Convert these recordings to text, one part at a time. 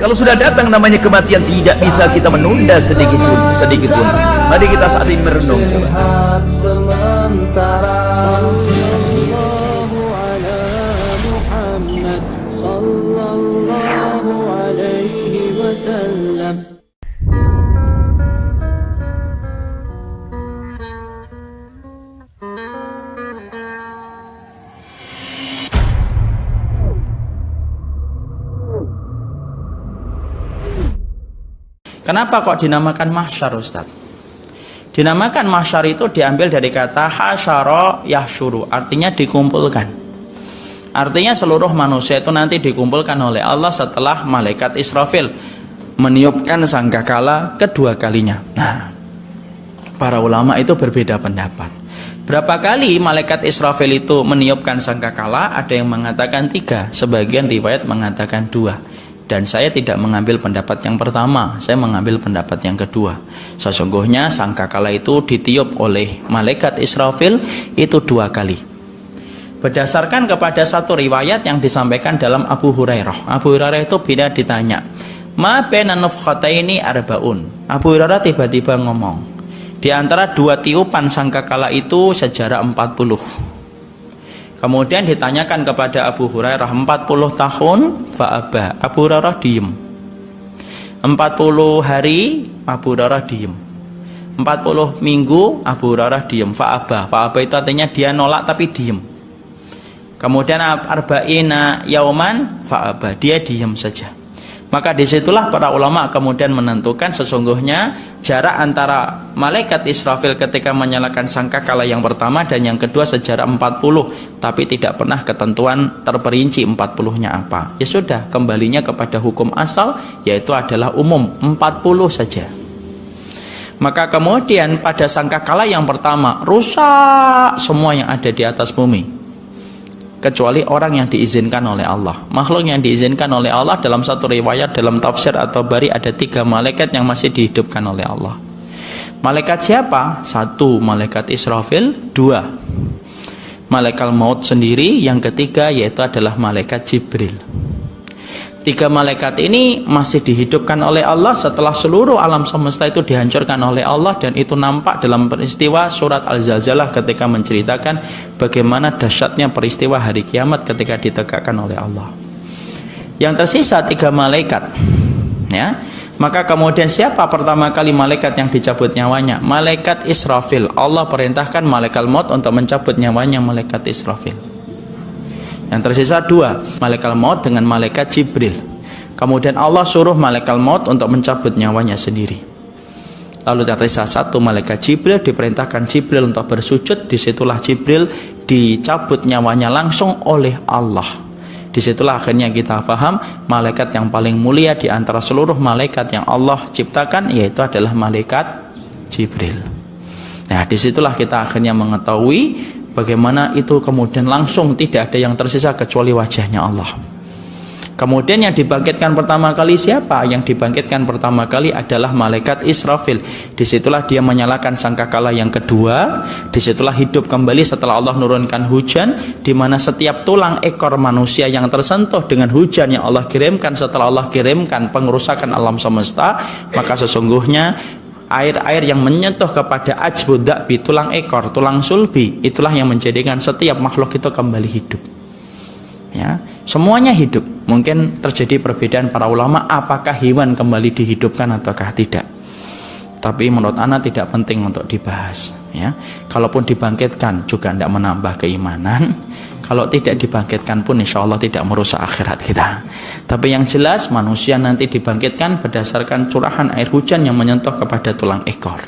Kalau sudah datang namanya kematian, tidak bisa kita menunda sedikit pun, sedikit pun. Mari kita saat ini merenung coba. Kenapa kok dinamakan mahsyar, Ustaz? Dinamakan mahsyar itu diambil dari kata hasyara yahsyuru, artinya dikumpulkan. Artinya seluruh manusia itu nanti dikumpulkan oleh Allah setelah malaikat Israfil meniupkan sangkakala kedua kalinya. Nah, para ulama itu berbeda pendapat. Berapa kali malaikat Israfil itu meniupkan sangkakala? Ada yang mengatakan 3, sebagian riwayat mengatakan 2. Dan saya tidak mengambil pendapat yang pertama, saya mengambil pendapat yang kedua. Sesungguhnya sangkakala itu ditiup oleh malaikat Israfil itu 2 kali. Berdasarkan kepada satu riwayat yang disampaikan dalam Abu Hurairah. Abu Hurairah itu bila ditanya, "Ma baina nufkhataini arbaun." Abu Hurairah tiba-tiba ngomong, di antara 2 tiupan sangkakala itu sejarah 40. Kemudian ditanyakan kepada Abu Hurairah, 40 tahun fa'aba. Abu Hurairah diem. 40 hari Abu Hurairah diem. 40 minggu Abu Hurairah diem. Fa'aba. Fa'aba itu artinya dia nolak tapi diem. Kemudian arba'ina yauman fa'aba. Dia diem saja. Maka disitulah para ulama kemudian menentukan sesungguhnya jarak antara malaikat Israfil ketika menyalakan sangkakala yang pertama dan yang kedua sejarah 40, tapi tidak pernah ketentuan terperinci 40-nya apa. Ya sudah, kembalinya kepada hukum asal, yaitu adalah umum 40 saja. Maka kemudian pada sangkakala yang pertama rusak semua yang ada di atas bumi, kecuali orang yang diizinkan oleh Allah. Makhluk yang diizinkan oleh Allah dalam satu riwayat dalam tafsir atau bari ada 3 malaikat yang masih dihidupkan oleh Allah. Malaikat siapa? 1 malaikat Israfil, 2 malaikat maut sendiri, yang ketiga yaitu adalah malaikat Jibril. 3 malaikat ini masih dihidupkan oleh Allah setelah seluruh alam semesta itu dihancurkan oleh Allah, dan itu nampak dalam peristiwa surat Al-Zalzalah ketika menceritakan bagaimana dahsyatnya peristiwa hari kiamat ketika ditegakkan oleh Allah. Yang tersisa 3 malaikat, ya. Maka kemudian siapa pertama kali malaikat yang dicabut nyawanya? Malaikat Israfil. Allah perintahkan malaikat maut untuk mencabut nyawanya malaikat Israfil. Yang tersisa 2, malaikat maut dengan malaikat Jibril. Kemudian Allah suruh malaikat maut untuk mencabut nyawanya sendiri. Lalu yang tersisa 1, malaikat Jibril. Diperintahkan Jibril untuk bersujud. Disitulah Jibril dicabut nyawanya langsung oleh Allah. Disitulah akhirnya kita paham malaikat yang paling mulia di antara seluruh malaikat yang Allah ciptakan yaitu adalah malaikat Jibril. Nah, disitulah kita akhirnya mengetahui bagaimana itu kemudian langsung tidak ada yang tersisa kecuali wajahnya Allah. Kemudian yang dibangkitkan pertama kali siapa? Yang dibangkitkan pertama kali adalah malaikat Israfil. Disitulah dia menyalakan sangkakala yang kedua. Disitulah hidup kembali setelah Allah nurunkan hujan, di mana setiap tulang ekor manusia yang tersentuh dengan hujan yang Allah kirimkan setelah Allah kirimkan pengerusakan alam semesta, maka sesungguhnya air-air yang menyentuh kepada ajbudakbi, tulang ekor, tulang sulbi, itulah yang menjadikan setiap makhluk itu kembali hidup. Ya, semuanya hidup. Mungkin terjadi perbedaan para ulama apakah hewan kembali dihidupkan ataukah tidak. Tapi menurut ana tidak penting untuk dibahas. Ya, kalaupun dibangkitkan juga tidak menambah keimanan. Kalau tidak dibangkitkan pun insya Allah tidak merusak akhirat kita. Tapi yang jelas manusia nanti dibangkitkan berdasarkan curahan air hujan yang menyentuh kepada tulang ekor.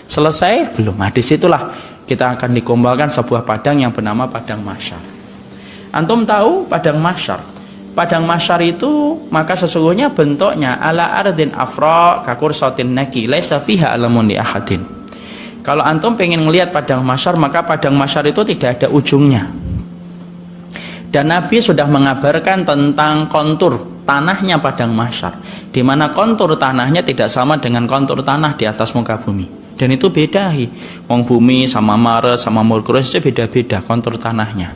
Selesai? Belum. Nah, disitulah kita akan dikumpulkan sebuah padang yang bernama padang mahsyar. Antum tahu padang mahsyar? Padang mahsyar itu maka sesungguhnya bentuknya ala ardin afra kakursatin naki laisa fiha alamun li ahadin. Kalau antum pengen melihat padang mahsyar, maka padang mahsyar itu tidak ada ujungnya. Dan Nabi sudah mengabarkan tentang kontur tanahnya padang mahsyar, di mana kontur tanahnya tidak sama dengan kontur tanah di atas muka bumi. Dan itu beda, wong bumi sama Mars sama Merkurius itu beda-beda kontur tanahnya.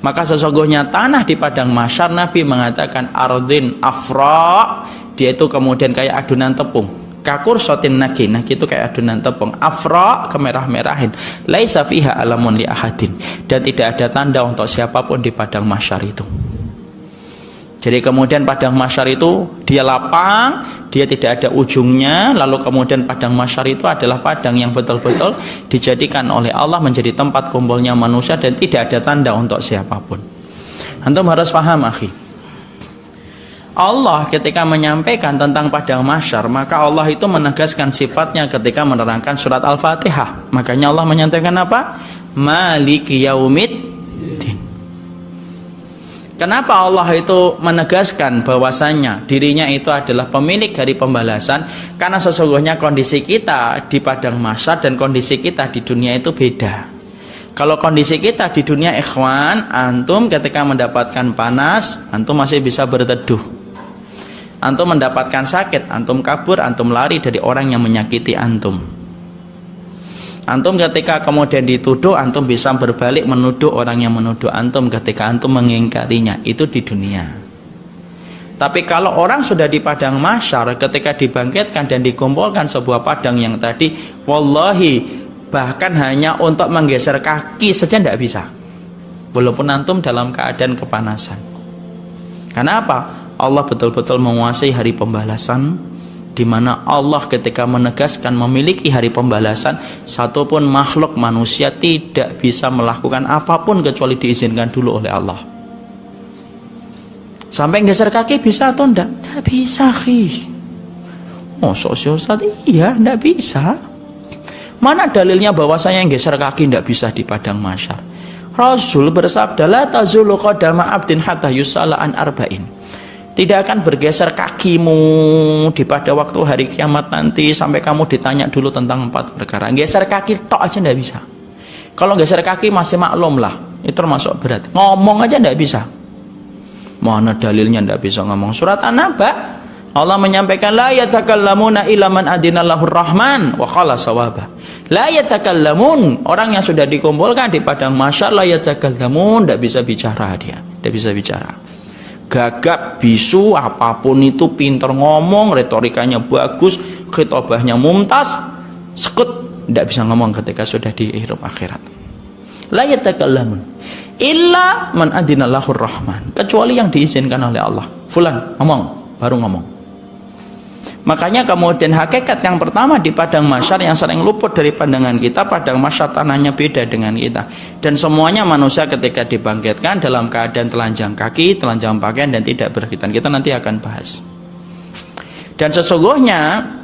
Maka sesungguhnya tanah di padang mahsyar, Nabi mengatakan ardin afra, dia itu kemudian kayak adonan tepung. Kakur sotin nakinah, itu kayak adonan tepung. Afra, kemerah-merahin. Laisa fiha alamun li ahadin, dan tidak ada tanda untuk siapapun di padang mahsyar itu. Jadi kemudian padang mahsyar itu dia lapang, dia tidak ada ujungnya. Lalu kemudian padang mahsyar itu adalah padang yang betul-betul dijadikan oleh Allah menjadi tempat kumpulnya manusia dan tidak ada tanda untuk siapapun. Antum harus paham, akhi. Allah ketika menyampaikan tentang padang mahsyar, maka Allah itu menegaskan sifatnya ketika menerangkan surat Al-Fatihah. Makanya Allah menyampaikan apa? Maliki yaumiddin. Kenapa Allah itu menegaskan bahwasannya dirinya itu adalah pemilik dari pembalasan? Karena sesungguhnya kondisi kita di padang mahsyar dan kondisi kita di dunia itu beda. Kalau kondisi kita di dunia, ikhwan, antum ketika mendapatkan panas, antum masih bisa berteduh. Antum mendapatkan sakit, antum kabur, antum lari dari orang yang menyakiti antum. Antum ketika kemudian dituduh, antum bisa berbalik menuduh orang yang menuduh antum ketika antum mengingkarinya. Itu di dunia. Tapi kalau orang sudah di padang mahsyar, ketika dibangkitkan dan dikumpulkan sebuah padang yang tadi, wallahi, bahkan hanya untuk menggeser kaki saja tidak bisa, walaupun antum dalam keadaan kepanasan. Kenapa? Allah betul-betul menguasai hari pembalasan, di mana Allah ketika menegaskan memiliki hari pembalasan, satupun makhluk manusia tidak bisa melakukan apapun kecuali diizinkan dulu oleh Allah. Sampai geser kaki bisa atau enggak? Enggak bisa, khi. Oh, Ustaz, iya, enggak bisa. Mana dalilnya bahwasanya yang geser kaki enggak bisa di padang mahsyar? Rasul bersabda, la tazulu qadama abdin hatta yus'ala an arba'in. Tidak akan bergeser kakimu di pada waktu hari kiamat nanti sampai kamu ditanya dulu tentang 4 perkara. Geser kaki tok aja enggak bisa. Kalau geser kaki masih maklum lah, itu termasuk berat. Ngomong aja enggak bisa. Mana dalilnya enggak bisa ngomong? Surat An-Naba, Allah menyampaikan la yatakallamuna illa man adinallahur rahman wa qala sawaba. La yatakallamun, orang yang sudah dikumpulkan di padang mahsyar, la yatakallamun, enggak bisa bicara dia, enggak bisa bicara. Gagap, bisu, apapun itu, pinter ngomong, retorikanya bagus, khitobahnya mumtaz, sekut, tidak bisa ngomong ketika sudah di hidup akhirat. La yatakallamun illa man adinallahur rahman, kecuali yang diizinkan oleh Allah. Fulan ngomong, baru ngomong. Makanya kemudian hakikat yang pertama di padang mahsyar yang sering luput dari pandangan kita, padang mahsyar tanahnya beda dengan kita. Dan semuanya manusia ketika dibangkitkan dalam keadaan telanjang kaki, telanjang pakaian dan tidak berkhitan. Kita nanti akan bahas. Dan sesungguhnya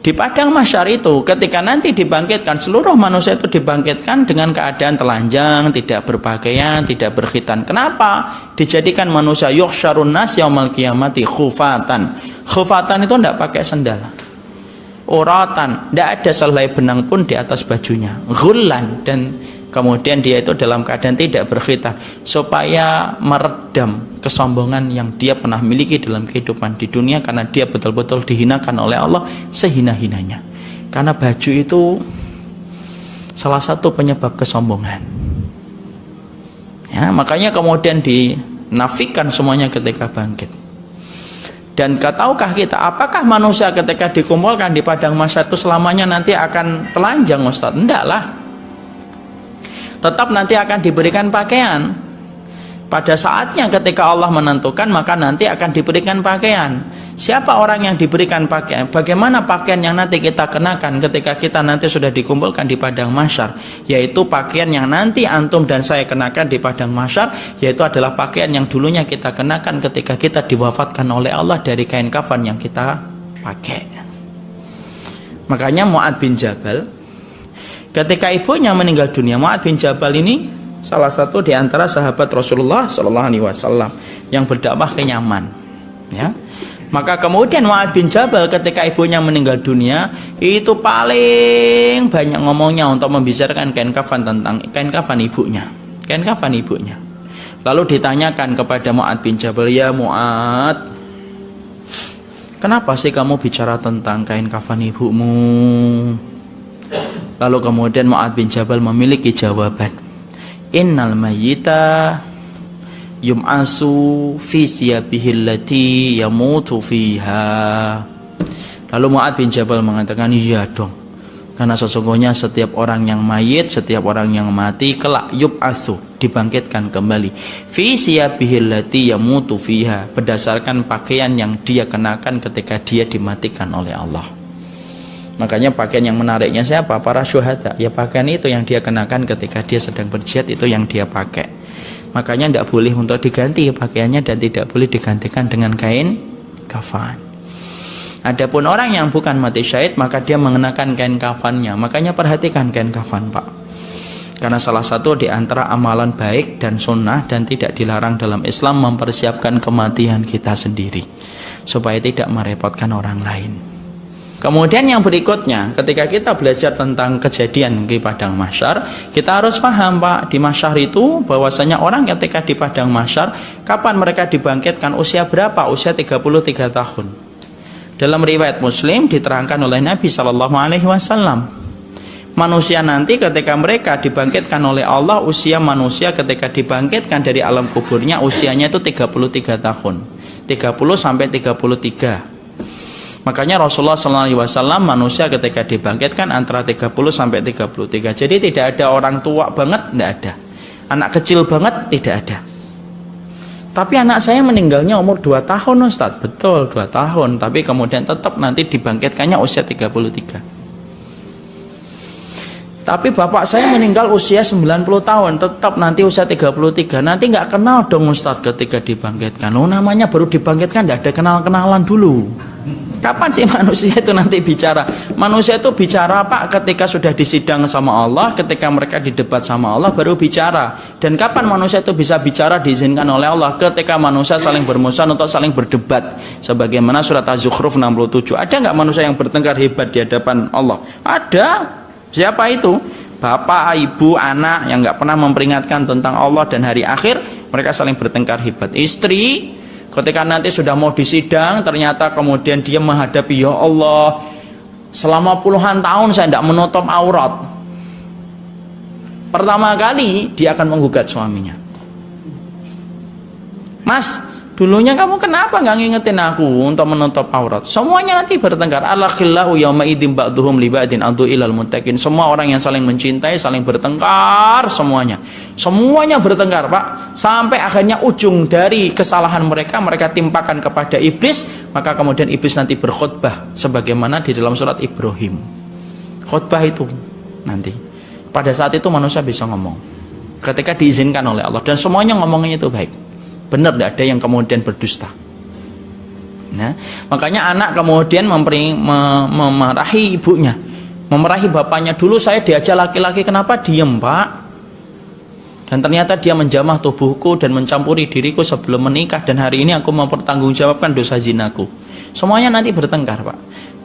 di padang mahsyar itu ketika nanti dibangkitkan, seluruh manusia itu dibangkitkan dengan keadaan telanjang, tidak berpakaian, tidak berkhitan. Kenapa? Dijadikan manusia yuhsyarun nas yaumal qiyamati khufatan. Khufatan itu tidak pakai sendal, uratan, tidak ada selai benang pun di atas bajunya, ghullan, dan kemudian dia itu dalam keadaan tidak berkhitan supaya meredam kesombongan yang dia pernah miliki dalam kehidupan di dunia, karena dia betul-betul dihinakan oleh Allah sehina-hinanya. Karena baju itu salah satu penyebab kesombongan. Ya, makanya kemudian dinafikan semuanya ketika bangkit. Dan tahukah kita, apakah manusia ketika dikumpulkan di padang mahsyar itu selamanya nanti akan telanjang, Ustaz? Enggak lah. Tetap nanti akan diberikan pakaian. Pada saatnya ketika Allah menentukan, maka nanti akan diberikan pakaian. Siapa orang yang diberikan pakaian? Bagaimana pakaian yang nanti kita kenakan ketika kita nanti sudah dikumpulkan di padang mahsyar? Yaitu pakaian yang nanti antum dan saya kenakan di padang mahsyar, yaitu adalah pakaian yang dulunya kita kenakan ketika kita diwafatkan oleh Allah dari kain kafan yang kita pakai. Makanya Mu'adz bin Jabal, ketika ibunya meninggal dunia, Mu'adz bin Jabal ini salah satu di antara sahabat Rasulullah SAW yang berdakwah ke Yaman, ya. Maka kemudian Mu'adz bin Jabal ketika ibunya meninggal dunia itu paling banyak ngomongnya untuk membicarakan kain kafan, tentang kain kafan ibunya, kain kafan ibunya. Lalu ditanyakan kepada Mu'adz bin Jabal, ya Mu'adz, kenapa sih kamu bicara tentang kain kafan ibumu? Lalu kemudian Mu'adz bin Jabal memiliki jawaban, innal mayyita yum'asu fi siyabihi allati yamutu fiha. Lalu Mu'adz bin Jabal mengatakan, iya dong, karena sesungguhnya setiap orang yang mayit, setiap orang yang mati kelak yub'asu, dibangkitkan kembali, fi siyabihi allati yamutu fiha, berdasarkan pakaian yang dia kenakan ketika dia dimatikan oleh Allah. Makanya pakaian yang menariknya siapa? Para syuhada. Ya pakaian itu yang dia kenakan ketika dia sedang berjihad, itu yang dia pakai. Makanya tidak boleh untuk diganti pakaiannya dan tidak boleh digantikan dengan kain kafan. Adapun orang yang bukan mati syahid, maka dia mengenakan kain kafannya. Makanya perhatikan kain kafan, Pak. Karena salah satu di antara amalan baik dan sunnah dan tidak dilarang dalam Islam mempersiapkan kematian kita sendiri supaya tidak merepotkan orang lain. Kemudian yang berikutnya, ketika kita belajar tentang kejadian di padang mahsyar, kita harus paham, Pak, di mahsyar itu bahwasanya orang ketika di padang mahsyar, kapan mereka dibangkitkan, usia berapa? Usia 33 tahun. Dalam riwayat Muslim diterangkan oleh Nabi Shallallahu Alaihi Wasallam, manusia nanti ketika mereka dibangkitkan oleh Allah, usia manusia ketika dibangkitkan dari alam kuburnya usianya itu 33 tahun, 30 sampai 33. Makanya Rasulullah SAW manusia ketika dibangkitkan antara 30 sampai 33. Jadi tidak ada orang tua banget, tidak ada. Anak kecil banget, tidak ada. Tapi anak saya meninggalnya umur 2 tahun, Ustaz. Betul, 2 tahun. Tapi kemudian tetap nanti dibangkitkannya usia 33. Tapi bapak saya meninggal usia 90 tahun, tetap nanti usia 33. Nanti nggak kenal dong Ustaz ketika dibangkitkan. Oh, namanya baru dibangkitkan, tidak ada kenal-kenalan dulu. Kapan sih manusia itu nanti bicara? Manusia itu bicara, Pak, ketika sudah disidang sama Allah, ketika mereka didebat sama Allah baru bicara. Dan kapan manusia itu bisa bicara diizinkan oleh Allah? Ketika manusia saling bermusuhan atau saling berdebat. Sebagaimana surat Az-Zukhruf 67. Ada nggak manusia yang bertengkar hebat di hadapan Allah? Ada. Siapa itu? Bapak, ibu, anak yang nggak pernah memperingatkan tentang Allah dan hari akhir, mereka saling bertengkar hebat. Istri, ketika nanti sudah mau disidang, ternyata kemudian dia menghadapi, ya Allah, selama puluhan tahun saya tidak menutup aurat. Pertama kali dia akan menggugat suaminya. Mas, dulunya kamu kenapa nggak ngingetin aku untuk menutup aurat? Semuanya nanti bertengkar. Alakhillahu yawma idzin ba'duhum li ba'din adu ilal muttaqin. Semua orang yang saling mencintai saling bertengkar semuanya. Semuanya bertengkar, Pak. Sampai akhirnya ujung dari kesalahan mereka timpakan kepada iblis, maka kemudian iblis nanti berkhutbah sebagaimana di dalam surat Ibrahim. Khutbah itu nanti pada saat itu manusia bisa ngomong ketika diizinkan oleh Allah dan semuanya ngomongnya itu baik. Benar, tidak ada yang kemudian berdusta. Nah, makanya anak kemudian memarahi ibunya, memarahi bapaknya. Dulu saya diajak laki-laki, kenapa diem, Pak? Dan ternyata dia menjamah tubuhku dan mencampuri diriku sebelum menikah, dan hari ini aku mempertanggungjawabkan dosa zinaku. Semuanya nanti bertengkar, Pak.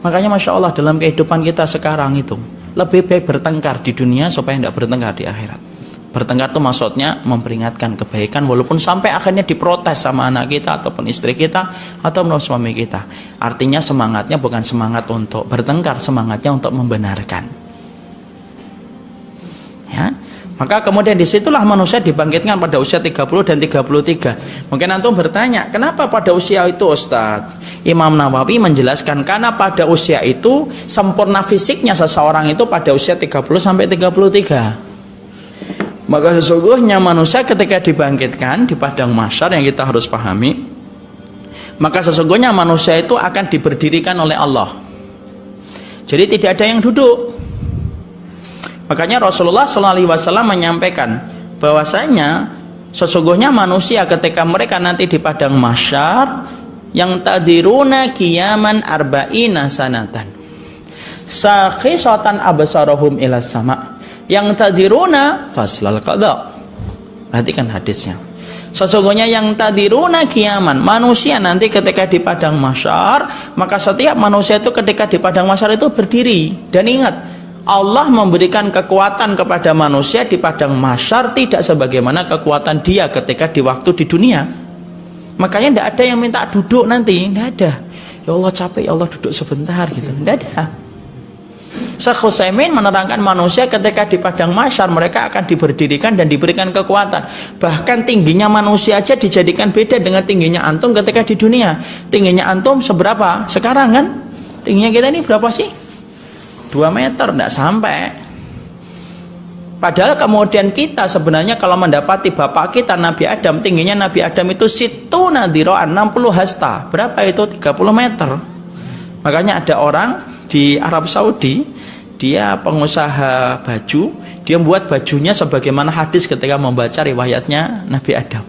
Makanya Masya Allah dalam kehidupan kita sekarang itu lebih baik bertengkar di dunia supaya tidak bertengkar di akhirat. Bertengkar itu maksudnya memperingatkan kebaikan walaupun sampai akhirnya diprotes sama anak kita ataupun istri kita ataupun suami kita. Artinya semangatnya bukan semangat untuk bertengkar, semangatnya untuk membenarkan. Ya. Maka kemudian disitulah manusia dibangkitkan pada usia 30 dan 33. Mungkin antum bertanya, kenapa pada usia itu, Ustaz? Imam Nawawi menjelaskan karena pada usia itu sempurna fisiknya seseorang itu pada usia 30 sampai 33. Maka sesungguhnya manusia ketika dibangkitkan di padang mahsyar yang kita harus pahami, maka sesungguhnya manusia itu akan diberdirikan oleh Allah. Jadi tidak ada yang duduk. Makanya Rasulullah SAW menyampaikan bahwasanya sesungguhnya manusia ketika mereka nanti di padang mahsyar yang tadiruna qiyaman arba'ina sanatan sakhisatan absarahum ila sama' yang tadiruna faslal qada. Perhatikan hadisnya. Sesungguhnya yang tadiruna kiaman, manusia nanti ketika di padang mahsyar, maka setiap manusia itu ketika di padang mahsyar itu berdiri. Dan ingat, Allah memberikan kekuatan kepada manusia di padang mahsyar tidak sebagaimana kekuatan dia ketika di waktu di dunia. Makanya tidak ada yang minta duduk nanti, tidak ada. Ya Allah capek, ya Allah duduk sebentar gitu, tidak ada. Syekh Utsaimin menerangkan manusia ketika di padang mahsyar mereka akan diberdirikan dan diberikan kekuatan. Bahkan tingginya manusia aja dijadikan beda dengan tingginya antum ketika di dunia. Tingginya antum seberapa? Sekarang kan tingginya kita ini berapa sih? 2 meter, enggak sampai. Padahal kemudian kita sebenarnya kalau mendapati bapak kita Nabi Adam, tingginya Nabi Adam itu situna dhiro'an, 60 hasta. Berapa itu? 30 meter. Makanya ada orang di Arab Saudi, dia pengusaha baju, dia membuat bajunya sebagaimana hadis ketika membaca riwayatnya Nabi Adam.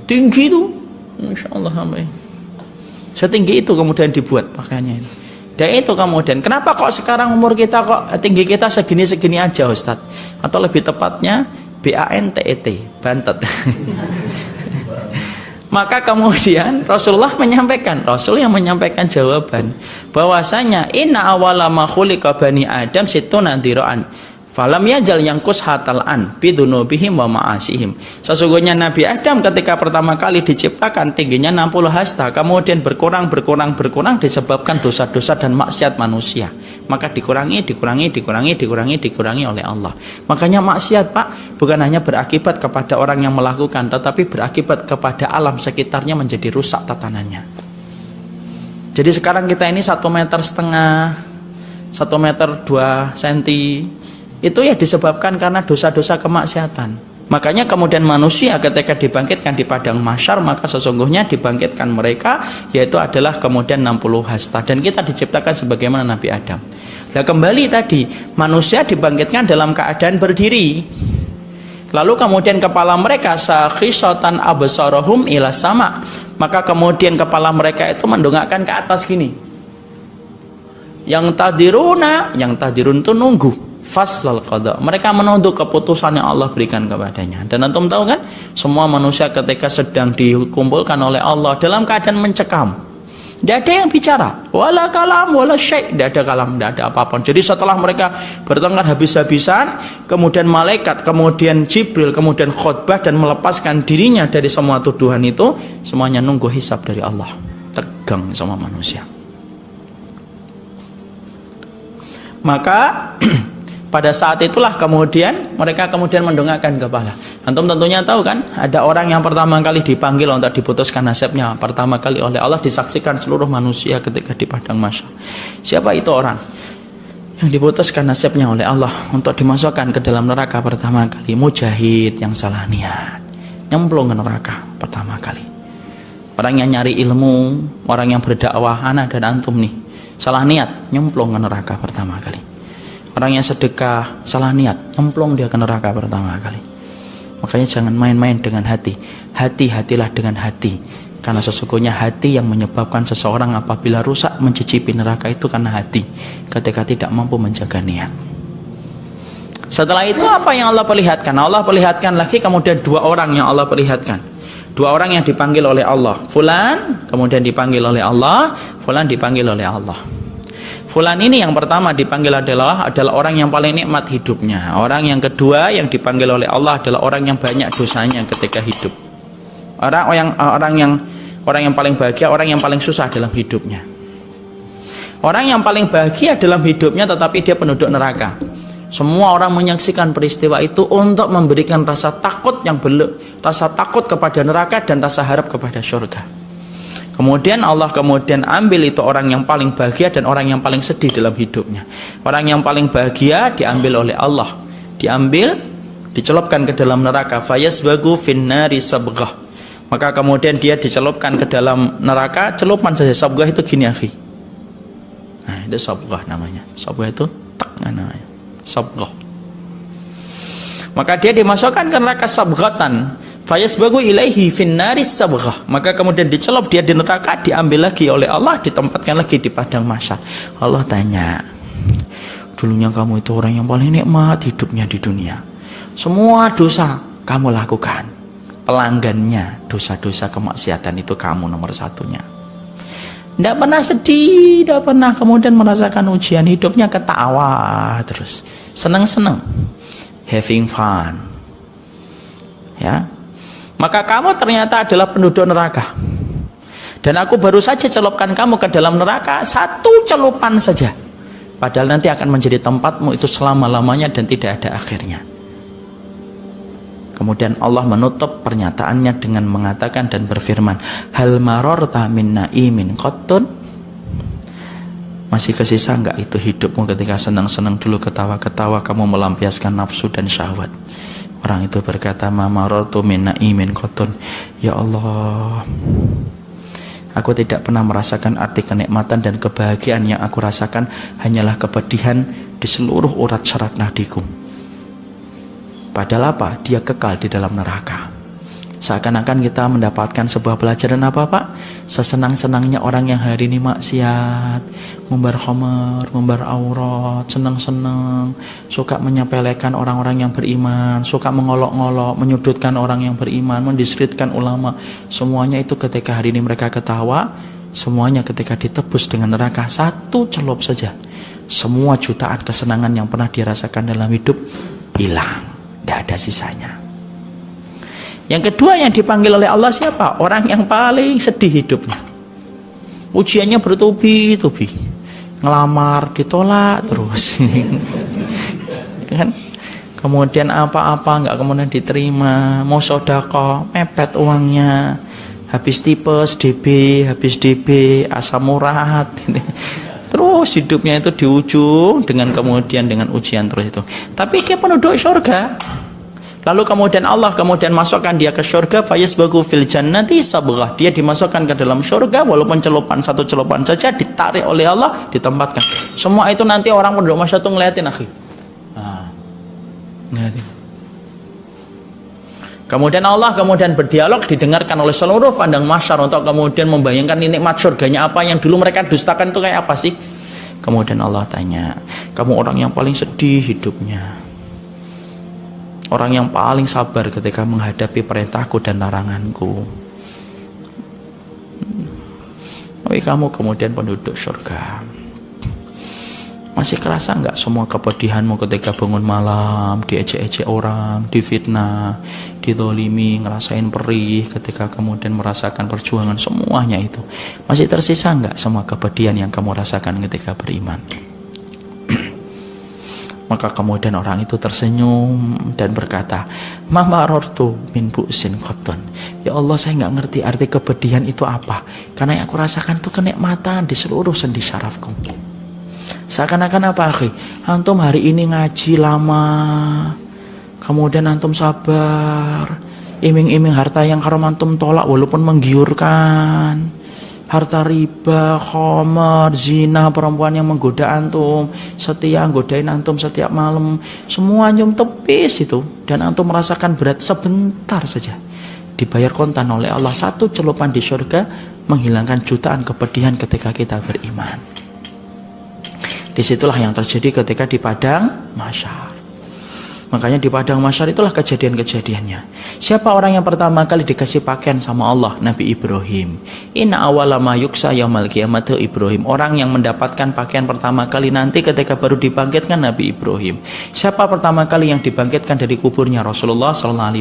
Tinggi itu, Masya Allah, sampai setinggi itu kemudian dibuat pakaiannya itu. Dan itu kemudian, kenapa kok sekarang umur kita kok tinggi kita segini-segini aja Ustadz? Atau lebih tepatnya BANTET, bantet. Maka kemudian Rasulullah menyampaikan, Rasul yang menyampaikan jawaban bahwasanya inna awwala ma khuliqa bani Adam situna dhiro'an falam yajal yangkus hatalan bidunubihim wa ma'asihim. Sesungguhnya Nabi Adam ketika pertama kali diciptakan tingginya 60 hasta, kemudian berkurang disebabkan dosa-dosa dan maksiat manusia. Maka dikurangi oleh Allah. Makanya maksiat, Pak, bukan hanya berakibat kepada orang yang melakukan, tetapi berakibat kepada alam sekitarnya menjadi rusak tatanannya. Jadi sekarang kita ini 1,5 meter, 1 meter 2 senti, itu ya disebabkan karena dosa-dosa kemaksiatan. Makanya kemudian manusia ketika dibangkitkan di padang mahsyar, maka sesungguhnya dibangkitkan mereka yaitu adalah kemudian 60 hasta, dan kita diciptakan sebagaimana Nabi Adam. Nah kembali tadi, manusia dibangkitkan dalam keadaan berdiri, lalu kemudian kepala mereka sakhisatan absarahum ila sama, maka kemudian kepala mereka itu mendongakkan ke atas gini. Yang tadirun itu nunggu faslal qada, mereka menunggu keputusan yang Allah berikan kepadanya. Dan antum tahu kan, semua manusia ketika sedang dikumpulkan oleh Allah dalam keadaan mencekam, tidak ada yang bicara, wala kalam wala syai', tidak ada kalam, tidak ada apapun. Jadi setelah mereka bertengkar habis-habisan, kemudian malaikat, kemudian Jibril, kemudian khutbah dan melepaskan dirinya dari semua tuduhan itu, semuanya nunggu hisab dari Allah. Tegang sama manusia. Maka pada saat itulah kemudian mereka kemudian mendongakkan kepala. Antum tentunya tahu kan, ada orang yang pertama kali dipanggil untuk diputuskan nasibnya pertama kali oleh Allah, disaksikan seluruh manusia ketika di padang mahsyar. Siapa itu orang yang diputuskan nasibnya oleh Allah untuk dimasukkan ke dalam neraka pertama kali? Mujahid yang salah niat, nyemplung ke neraka pertama kali. Orang yang nyari ilmu, orang yang berdakwah, anak dan antum nih, salah niat, nyemplung ke neraka pertama kali. Orang yang sedekah, salah niat, nyemplung dia ke neraka pertama kali. Makanya jangan main-main dengan hati. Hati-hatilah dengan hati. Karena sesungguhnya hati yang menyebabkan seseorang apabila rusak mencicipi neraka itu karena hati, ketika tidak mampu menjaga niat. Setelah itu apa yang Allah perlihatkan? Allah perlihatkan lagi kemudian 2 orang yang Allah perlihatkan. 2 orang yang dipanggil oleh Allah. Fulan, kemudian dipanggil oleh Allah. Fulan dipanggil oleh Allah. Fulan ini yang pertama dipanggil adalah orang yang paling nikmat hidupnya. Orang yang kedua yang dipanggil oleh Allah adalah orang yang banyak dosanya ketika hidup. Orang yang paling bahagia, orang yang paling susah dalam hidupnya. Orang yang paling bahagia dalam hidupnya tetapi dia penduduk neraka. Semua orang menyaksikan peristiwa itu untuk memberikan rasa takut rasa takut kepada neraka dan rasa harap kepada surga. Kemudian Allah kemudian ambil itu orang yang paling bahagia dan orang yang paling sedih dalam hidupnya. Orang yang paling bahagia diambil oleh Allah, dicelupkan ke dalam neraka. Fayasbagu finnari sabghah. Maka kemudian dia dicelupkan ke dalam neraka, celupan saja. Sabghah itu gini akhi. Nah, itu sabghah namanya. Sabghah itu namanya. Sabghah. Maka dia dimasukkan ke neraka sabghatan. Fayasbagu ilaihi finnaris sabghah. Maka kemudian dicelup dia di neraka, diambil lagi oleh Allah, ditempatkan lagi di padang mahsyar. Allah tanya, dulunya kamu itu orang yang paling nikmat hidupnya di dunia, semua dosa kamu lakukan, pelanggannya dosa-dosa kemaksiatan itu kamu nomor satunya. Tidak pernah sedih, tidak pernah kemudian merasakan ujian, hidupnya ketawa terus, senang-senang, having fun, ya. Maka kamu ternyata adalah penduduk neraka, dan aku baru saja celupkan kamu ke dalam neraka 1 celupan saja. Padahal nanti akan menjadi tempatmu itu selama-lamanya dan tidak ada akhirnya. Kemudian Allah menutup pernyataannya dengan mengatakan dan berfirman, hal marorta min na'imin qattun. Masih kesisa enggak itu hidupmu ketika senang-senang dulu, ketawa-ketawa kamu melampiaskan nafsu dan syahwat? Orang itu berkata, ma marortu min na'imin qattun. Ya Allah, aku tidak pernah merasakan arti kenikmatan dan kebahagiaan. Yang aku rasakan hanyalah kepedihan di seluruh urat syarat nadiku. Padahal apa? Dia kekal di dalam neraka. Seakan-akan kita mendapatkan sebuah pelajaran apa Pak? Sesenang-senangnya orang yang hari ini maksiat, ngumbar khamar, ngumbar aurat, senang-senang, suka menyepelekan orang-orang yang beriman, suka mengolok-ngolok, menyudutkan orang yang beriman, mendiskreditkan ulama. Semuanya itu ketika hari ini mereka ketawa, semuanya ketika ditebus dengan neraka, satu celup saja, semua jutaan kesenangan yang pernah dirasakan dalam hidup hilang. Tidak ada sisanya. Yang kedua yang dipanggil oleh Allah siapa? Orang yang paling sedih hidupnya. Ujiannya bertubi-tubi. Ngelamar, ditolak terus. Kan? Kemudian apa-apa nggak kemudian diterima. Mau sedekah, mepet uangnya. Habis tipes, habis DB, asam urat. Terus hidupnya itu di ujung dengan kemudian dengan ujian terus itu. Tapi dia penduduk surga. Lalu kemudian Allah kemudian masukkan dia ke surga, fayasbagu fil jannati sabghah. Dia dimasukkan ke dalam surga walaupun celupan, satu celupan saja ditarik oleh Allah, ditempatkan. Semua itu nanti orang penduduk masyarakat itu ngeliatin akhi. Ngeliatin. Kemudian Allah kemudian berdialog, didengarkan oleh seluruh pandang masyar untuk kemudian membayangkan nikmat surganya apa yang dulu mereka dustakan itu kayak apa sih. Kemudian Allah tanya, kamu orang yang paling sedih hidupnya, orang yang paling sabar ketika menghadapi perintahku dan laranganku. Tapi kamu kemudian penduduk surga. Masih kerasa enggak semua kepedihanmu ketika bangun malam, diejek-ejek orang, difitnah, didolimi, ngerasain perih ketika kemudian merasakan perjuangan, semuanya itu. Masih tersisa enggak semua kepedihan yang kamu rasakan ketika beriman? Maka kemudian orang itu tersenyum dan berkata, ma marortu min bu'sin qattun. Ya Allah, saya enggak ngerti arti kepedihan itu apa. Karena yang aku rasakan itu kenikmatan di seluruh sendi syarafku. Seakan-akan apa akhi? Antum hari ini ngaji lama, kemudian antum sabar, iming-iming harta yang haram antum tolak walaupun menggiurkan, harta riba, khamar, zina, perempuan yang menggoda antum, setia godain antum setiap malam, semua antum tepis itu, dan antum merasakan berat sebentar saja, dibayar kontan oleh Allah, satu celupan di surga menghilangkan jutaan kepedihan ketika kita beriman. Disitulah yang terjadi ketika di padang mahsyar. Makanya di padang mahsyar itulah kejadian-kejadiannya. Siapa orang yang pertama kali dikasih pakaian sama Allah? Nabi Ibrahim. Inna awwala ma yuksa yaumal qiyamati Ibrahim. Orang yang mendapatkan pakaian pertama kali nanti ketika baru dibangkitkan Nabi Ibrahim. Siapa pertama kali yang dibangkitkan dari kuburnya? Rasulullah SAW.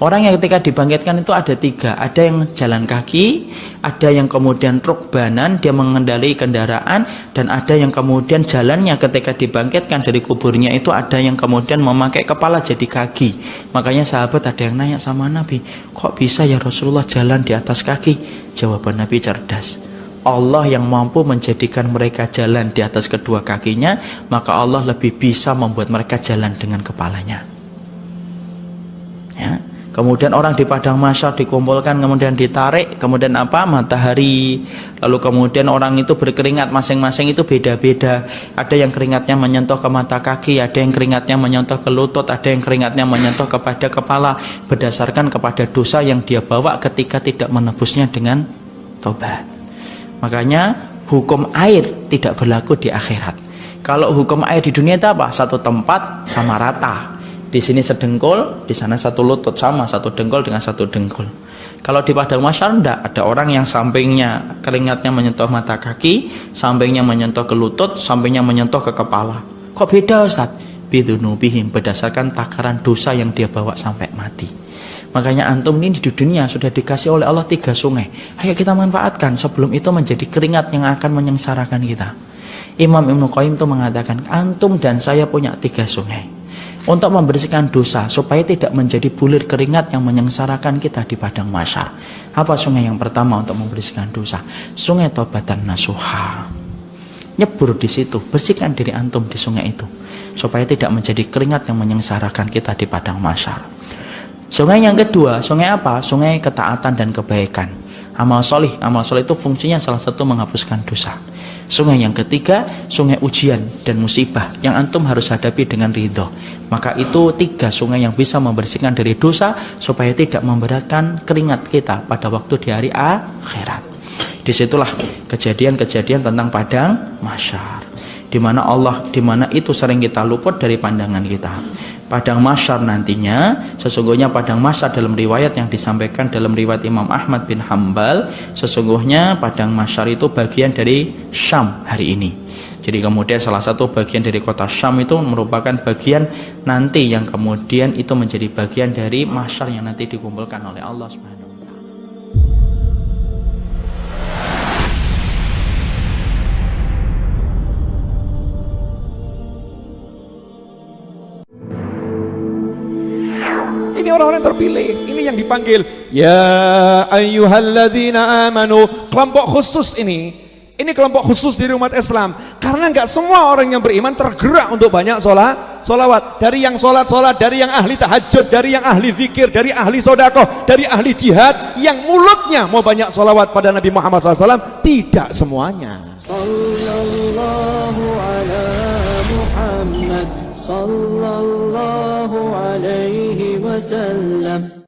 Orang yang ketika dibangkitkan itu ada tiga. Ada yang jalan kaki, ada yang kemudian rukbanan, dia mengendarai kendaraan, dan ada yang kemudian jalannya ketika dibangkitkan dari kuburnya itu ada yang kemudian memakai kepala jadi kaki. Makanya sahabat ada yang nanya sama Nabi, kok bisa ya Rasulullah jalan di atas kaki? Jawaban Nabi cerdas. Allah yang mampu menjadikan mereka jalan di atas kedua kakinya, maka Allah lebih bisa membuat mereka jalan dengan kepalanya. Ya. Kemudian orang di padang mahsyar dikumpulkan, kemudian ditarik, kemudian apa? Matahari. Lalu kemudian orang itu berkeringat, masing-masing itu beda-beda. Ada yang keringatnya menyentuh ke mata kaki, ada yang keringatnya menyentuh ke lutut, ada yang keringatnya menyentuh kepada kepala, berdasarkan kepada dosa yang dia bawa ketika tidak menebusnya dengan tobat. Makanya hukum air tidak berlaku di akhirat. Kalau hukum air di dunia itu apa? Satu tempat sama rata. Di sini sedengkul, di sana satu lutut, sama satu dengkul dengan satu dengkul. Kalau di padang mahsyar enggak, ada orang yang sampingnya keringatnya menyentuh mata kaki, sampingnya menyentuh ke lutut, sampingnya menyentuh ke kepala. Kok beda Ustaz? Bidunubihim, berdasarkan takaran dosa yang dia bawa sampai mati. Makanya antum ini di dunia sudah dikasih oleh Allah 3 sungai. Ayo kita manfaatkan sebelum itu menjadi keringat yang akan menyengsarakan kita. Imam Ibnu Qayyim itu mengatakan, antum dan saya punya 3 sungai untuk membersihkan dosa supaya tidak menjadi bulir keringat yang menyengsarakan kita di padang mahsyar. Apa sungai yang pertama untuk membersihkan dosa? Sungai Taubatan Nasuha. Nyebur di situ, bersihkan diri antum di sungai itu supaya tidak menjadi keringat yang menyengsarakan kita di padang mahsyar. Sungai yang kedua, sungai apa? Sungai ketaatan dan kebaikan. Amal solih itu fungsinya salah satu menghapuskan dosa. Sungai yang ketiga, sungai ujian dan musibah yang antum harus hadapi dengan ridho. Maka itu 3 sungai yang bisa membersihkan dari dosa supaya tidak memberatkan keringat kita pada waktu di hari akhirat. Disitulah kejadian-kejadian tentang padang mahsyar, di mana itu sering kita luput dari pandangan kita. Padang mahsyar nantinya, sesungguhnya padang mahsyar dalam riwayat yang disampaikan dalam riwayat Imam Ahmad bin Hambal, sesungguhnya padang mahsyar itu bagian dari Syam hari ini. Jadi kemudian salah satu bagian dari kota Syam itu merupakan bagian nanti yang kemudian itu menjadi bagian dari mahsyar yang nanti dikumpulkan oleh Allah Subhanahu wa taala. Ini orang-orang terpilih, ini yang dipanggil ya ayyuhalladzina amanu. Kelompok khusus ini kelompok khusus dari umat Islam, karena nggak semua orang yang beriman tergerak untuk banyak sholawat. Dari yang sholat, dari yang ahli tahajud, dari yang ahli zikir, dari ahli sodakoh, dari ahli jihad, yang mulutnya mau banyak sholawat pada Nabi Muhammad SAW, tidak semuanya. Sallallahu ala Muhammad sallallahu alaihi wasallam.